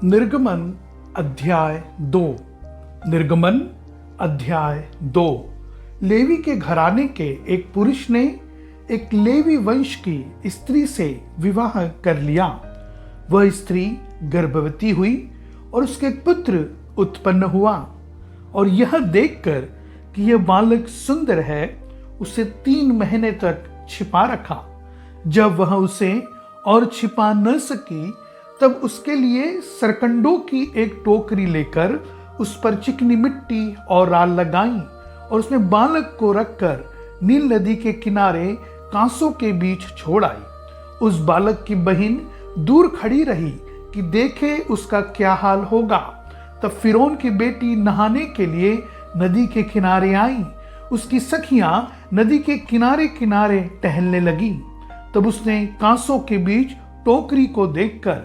निर्गमन अध्याय 2। निर्गमन अध्याय 2। लेवी के घराने के एक पुरुष ने एक लेवी वंश की स्त्री से विवाह कर लिया। वह स्त्री गर्भवती हुई और उसके एक पुत्र उत्पन्न हुआ, और यह देखकर कि यह बालक सुंदर है, उसे 3 महीने तक छिपा रखा। जब वह उसे और छिपा न सकी, तब उसके लिए सरकंडों की एक टोकरी लेकर उस पर चिकनी मिट्टी और राल लगाई, और उसमें बालक को रखकर नील नदी के किनारे कांसों के बीच छोड़ आई। उस बालक की बहन दूर खड़ी रही कि देखे उसका क्या हाल होगा। तब फिरौन की बेटी नहाने के लिए नदी के किनारे आई। उसकी सखियां नदी के किनारे किनारे टहलने लगी। तब उसने कांसों के बीच टोकरी को देखकर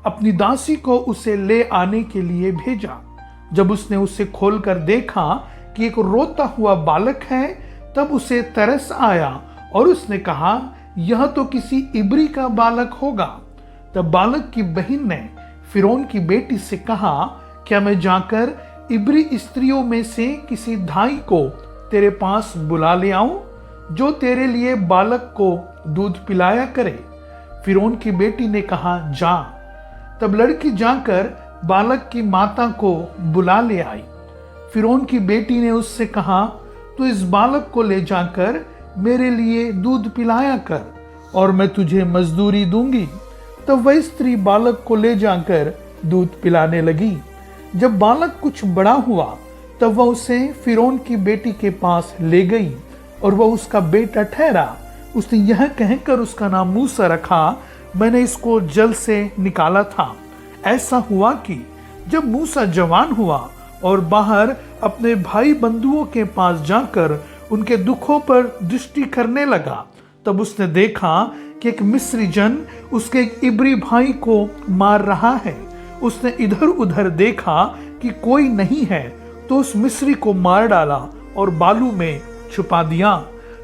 अपनी दासी को उसे ले आने के लिए भेजा। जब उसने उसे खोलकर देखा कि एक रोता हुआ बालक है, तब उसे तरस आया और उसने कहा, यह तो किसी इब्री का बालक होगा। तब बालक की बहन ने फिरौन की बेटी से कहा, क्या मैं जाकर इब्री स्त्रियों में से किसी धाई को तेरे पास बुला ले आऊं, जो तेरे लिए बालक को दूध पिलाया करे? फिरौन की बेटी ने कहा, जा। तब लड़की जाकर बालक की माता को बुला ले आई। फिरौन की बेटी ने उससे कहा, तू इस बालक को ले जाकर मेरे लिए दूध पिलाया कर, और मैं तुझे मजदूरी दूंगी। तब वह स्त्री बालक को ले जाकर दूध पिलाने लगी। जब बालक कुछ बड़ा हुआ, तब वह उसे फिरौन की बेटी के पास ले गई, और वह उसका बेटा ठहरा। उसने यह कहकर उसका नाम मूसा रखा, मैंने इसको जल से निकाला था। ऐसा हुआ कि जब मूसा जवान हुआ और बाहर अपने भाई बंधुओं के पास जाकर उनके दुखों पर दृष्टि करने लगा, तब उसने देखा कि एक मिस्री जन उसके एक इब्री भाई को मार रहा है। उसने इधर उधर देखा कि कोई नहीं है, तो उस मिस्री को मार डाला और बालू में छुपा दिया।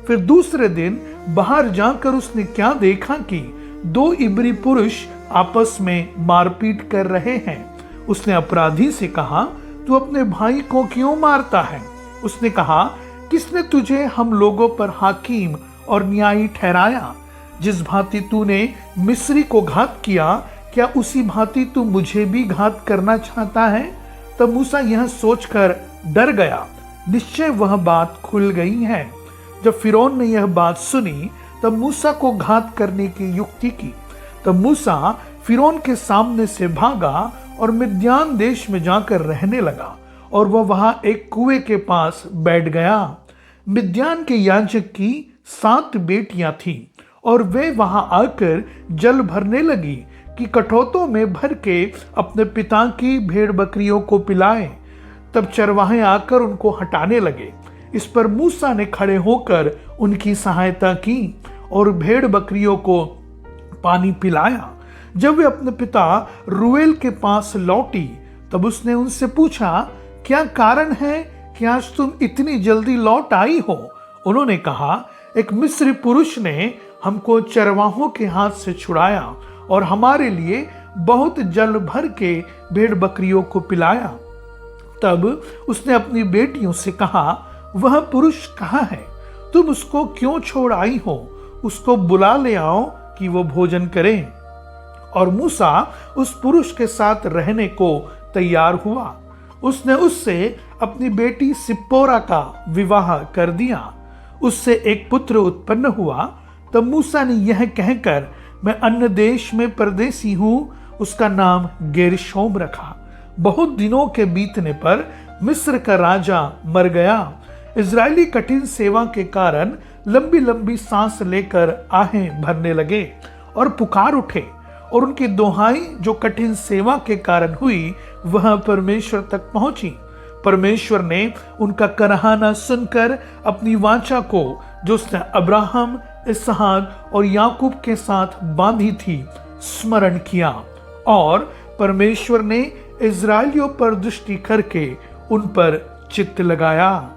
फिर दूसरे दिन बाहर जाकर उसने क्या देखा कि 2 इब्री पुरुष आपस में मारपीट कर रहे हैं। उसने अपराधी से कहा, तू अपने भाई को क्यों मारता है? उसने कहा, किसने तुझे हम लोगों पर हाकिम और न्यायी ठहराया? जिस भांति तूने मिस्री को घात किया, क्या उसी भांति तू मुझे भी घात करना चाहता है? तब मूसा यह सोचकर डर गया, निश्चय वह बात खुल गई है। जब फिरौन ने यह बात सुनी, तब मूसा को घात करने की युक्ति की। तब मूसा फिरौन के सामने से भागा और मिद्यान देश में जाकर रहने लगा, और वह वहां एक कुएं के पास बैठ गया। मिद्यान के याजक की 7 बेटियां थीं, और वे वहां आकर जल भरने लगी कि कठोतों में भर के अपने पिता की भेड़ बकरियों को पिलाए। तब चरवाहे आकर उनको हटाने लगे। इस पर मूसा ने खड़े होकर उनकी सहायता की और भेड़ बकरियों को पानी पिलाया। जब वे अपने पिता रूएल के पास लौटी, तब उसने उनसे पूछा, क्या कारण है कि आज तुम इतनी जल्दी लौट आई हो? उन्होंने कहा, एक मिस्री पुरुष ने हमको चरवाहों के हाथ से छुड़ाया और हमारे लिए बहुत जल भर के भेड़ बकरियों को पिलाया। तब उसने अपनी बेटियों से कहा, वह पुरुष कहाँ है? तुम उसको क्यों छोड़ आई हो? उसको बुला ले आओ कि वो भोजन करे। और मूसा उस पुरुष के साथ रहने को तैयार हुआ। उसने उससे अपनी बेटी सिप्पोरा का विवाह कर दिया। उससे एक पुत्र उत्पन्न हुआ। तब मूसा ने यह कहकर, मैं अन्य देश में परदेसी हूँ, उसका नाम गेरशोम रखा। बहुत दिनों के बीतने पर मिस्र का राजा मर गया। इजरायली कठिन सेवा के कारण लंबी लंबी सांस लेकर आहें भरने लगे और पुकार उठे, और उनकी दोहाई जो कठिन सेवा के कारण हुई, वह परमेश्वर तक पहुंची। परमेश्वर ने उनका कराहना सुनकर अपनी वाचा को, जो उसने अब्राहम, इसहाक और याकूब के साथ बांधी थी, स्मरण किया, और परमेश्वर ने इजरायलियों पर दृष्टि करके उन पर चित्त लगाया।